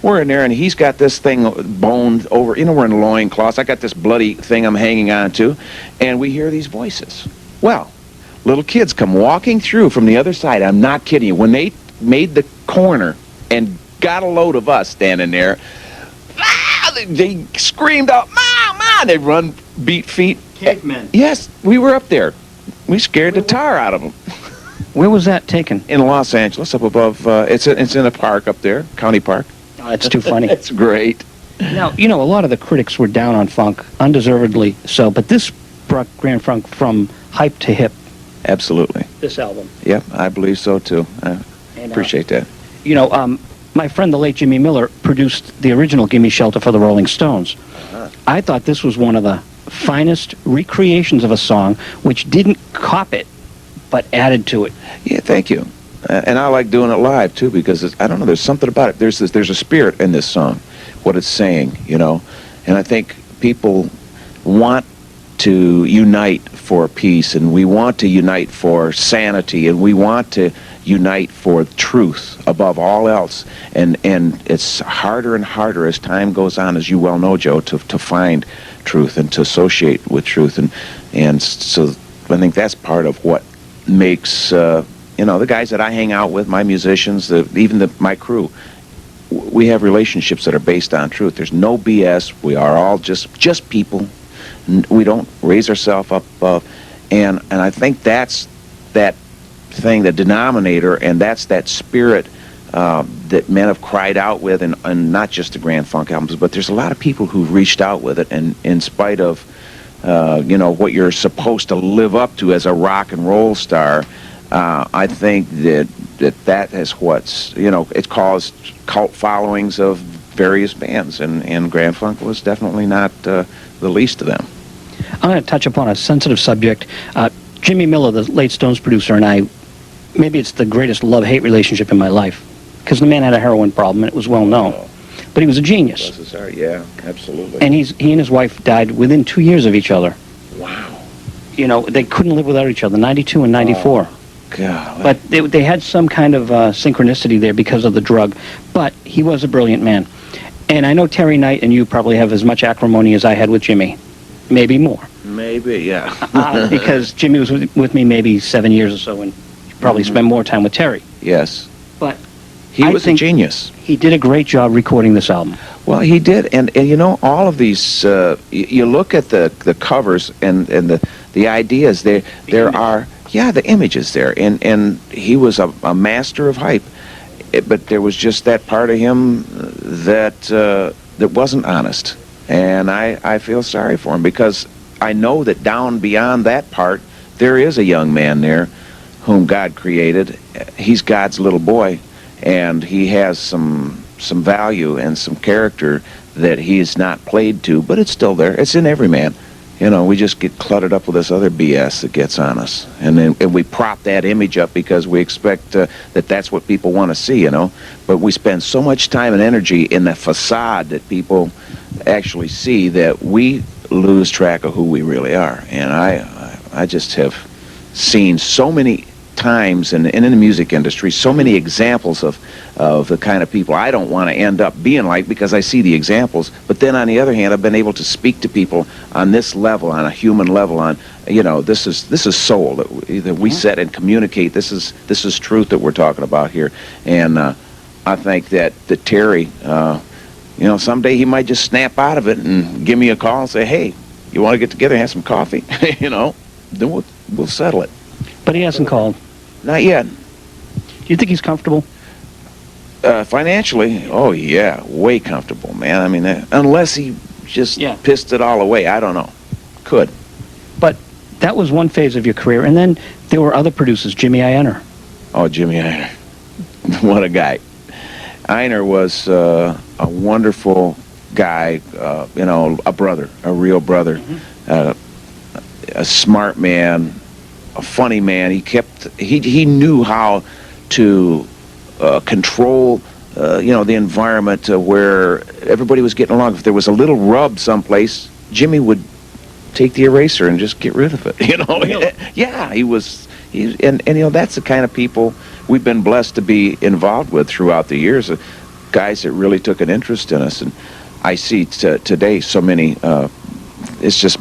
we're in there, and he's got this thing boned over. You know, we're in loincloths. I got this bloody thing I'm hanging on to, and we hear these voices. Well, little kids come walking through from the other side. I'm not kidding you. When they made the corner and got a load of us standing there, they screamed out, "Ma, Ma!" They run, beat feet. Cavemen. Yes, we were up there. We scared the tar out of them. Where was that taken? In Los Angeles, up above. It's in a park up there, county park. Oh, that's too funny. It's great. Now, you know, a lot of the critics were down on funk, undeservedly so, but this brought Grand Funk from hype to hip. Absolutely. This album. Yep, I believe so too. I appreciate that. You know, my friend, the late Jimmy Miller, produced the original Gimme Shelter for the Rolling Stones. I thought this was one of the finest recreations of a song which didn't cop it, but added to it. Yeah, thank you. And I like doing it live too, because I don't know, there's something about it. There's a spirit in this song, what it's saying, you know. And I think people want to unite for peace, and we want to unite for sanity, and we want to unite for truth above all else. And it's harder and harder as time goes on, as you well know, Joe, to find truth and to associate with truth. And so I think that's part of what makes you know, the guys that I hang out with, my musicians, my crew, we have relationships that are based on truth. There's no BS. We are all just people. We don't raise ourselves up, and I think that's that thing, the denominator, and that's that spirit that men have cried out with, and not just the Grand Funk albums, but there's a lot of people who've reached out with it, and in spite of you know, what you're supposed to live up to as a rock and roll star, I think that is what's, you know, it's caused cult followings of various bands, and Grand Funk was definitely not the least of them. I'm going to touch upon a sensitive subject. Jimmy Miller, the late Stones producer, and I, maybe it's the greatest love-hate relationship in my life, because the man had a heroin problem, and it was well known. Oh. But he was a genius. Bless his heart, yeah, absolutely. And he and his wife died within 2 years of each other. Wow. You know, they couldn't live without each other, 92 and 94. Oh. God. But they had some kind of synchronicity there because of the drug. But he was a brilliant man. And I know Terry Knight and you probably have as much acrimony as I had with Jimmy. Maybe more. Maybe, yeah. Because Jimmy was with me maybe 7 years or so, and you probably spent more time with Terry. Yes. But he was a genius. He did a great job recording this album. Well, he did. And you know, all of these, you look at the covers and the ideas, there are... Yeah, the images there, and he was a master of hype, but there was just that part of him that wasn't honest, and I feel sorry for him, because I know that down beyond that part, there is a young man there whom God created. He's God's little boy, and he has some value and some character that he's not played to, but it's still there. It's in every man. You know, we just get cluttered up with this other BS that gets on us. And we prop that image up because we expect that that's what people want to see, you know. But we spend so much time and energy in the facade that people actually see that we lose track of who we really are. And I just have seen so many times in the music industry, so many examples of the kind of people I don't want to end up being like, because I see the examples. But then on the other hand, I've been able to speak to people on this level, on a human level, on, you know, this is soul that we set and communicate. This is truth that we're talking about here. And I think that Terry, you know, someday he might just snap out of it and give me a call and say, hey, you want to get together and have some coffee? You know, then we'll settle it. But he hasn't called. Not yet. Do you think he's comfortable? Financially, oh yeah, way comfortable, man. I mean, unless he just pissed it all away, I don't know. Could. But that was one phase of your career, and then there were other producers, Jimmy Ienner. Oh, Jimmy Ienner. What a guy. Ienner was a wonderful guy, you know, a brother, a real brother, a smart man, a funny man. He knew how to control, you know, the environment where everybody was getting along. If there was a little rub someplace, Jimmy would take the eraser and just get rid of it. You know, really? Yeah, and you know, that's the kind of people we've been blessed to be involved with throughout the years. guys that really took an interest in us. And I see today so many, it's just,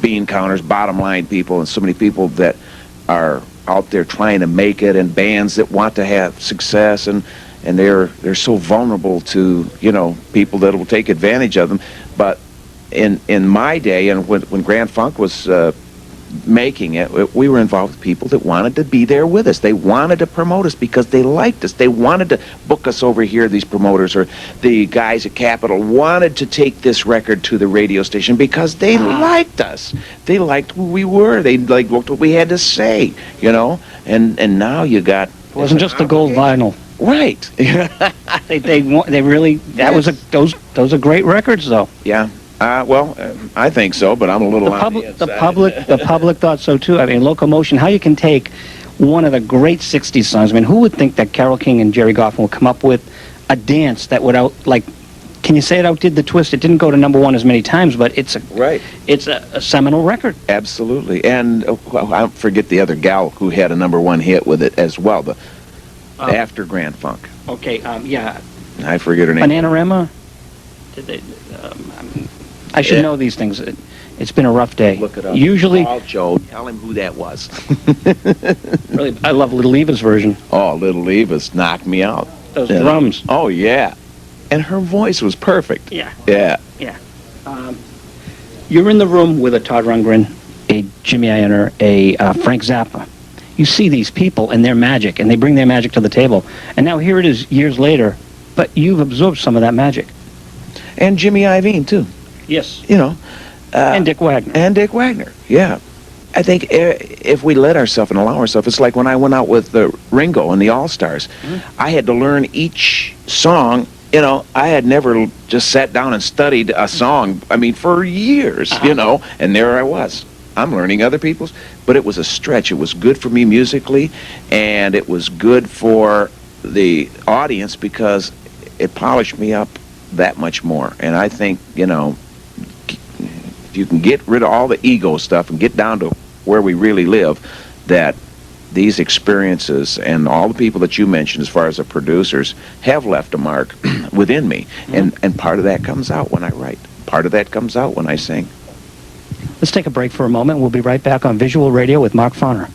bean counters, bottom line people, and so many people that are out there trying to make it, and bands that want to have success, and they're so vulnerable to, people that will take advantage of them. But in my day, and when Grand Funk was making it, we were involved with people that wanted to be there with us. They wanted to promote us because they liked us. They wanted to book us over here, these promoters, or the guys at Capitol wanted to take this record to the radio station because they liked us. They liked who we were. They liked what we had to say, And now you got... It wasn't just the gold vinyl. Right. they really... Those are great records, though. Yeah. I think so, but I'm a little on the inside. The public thought so too. I mean, Locomotion. How you can take one of the great '60s songs? I mean, who would think that Carole King and Jerry Goffin would come up with a dance that would Can you say it outdid the Twist? It didn't go to #1 as many times, but it's a seminal record. Absolutely, and I don't forget the other gal who had a #1 hit with it as well. After Grand Funk. Okay. Yeah. I forget her name. Bananarama. Did they? I should know these things. It's been a rough day. Look it up. Usually, call Joe. Tell him who that was. really, I love Little Eva's version. Oh, Little Eva's knocked me out. Those drums. Oh yeah, and her voice was perfect. Yeah. Yeah. Yeah. You're in the room with a Todd Rundgren, a Jimmy Ienner, a Frank Zappa. You see these people and their magic, and they bring their magic to the table. And now here it is, years later, but you've absorbed some of that magic. And Jimmy Iovine too. Yes. And Dick Wagner. And Dick Wagner, yeah. I think if we let ourselves and allow ourselves, it's like when I went out with Ringo and the All-Stars. Mm-hmm. I had to learn each song. I had never just sat down and studied a song, for years, and there I was. I'm learning other people's, but it was a stretch. It was good for me musically, and it was good for the audience because it polished me up that much more. And I think, if you can get rid of all the ego stuff and get down to where we really live, that these experiences and all the people that you mentioned as far as the producers have left a mark within me. Mm-hmm. And part of that comes out when I write. Part of that comes out when I sing. Let's take a break for a moment. We'll be right back on Visual Radio with Mark Farner.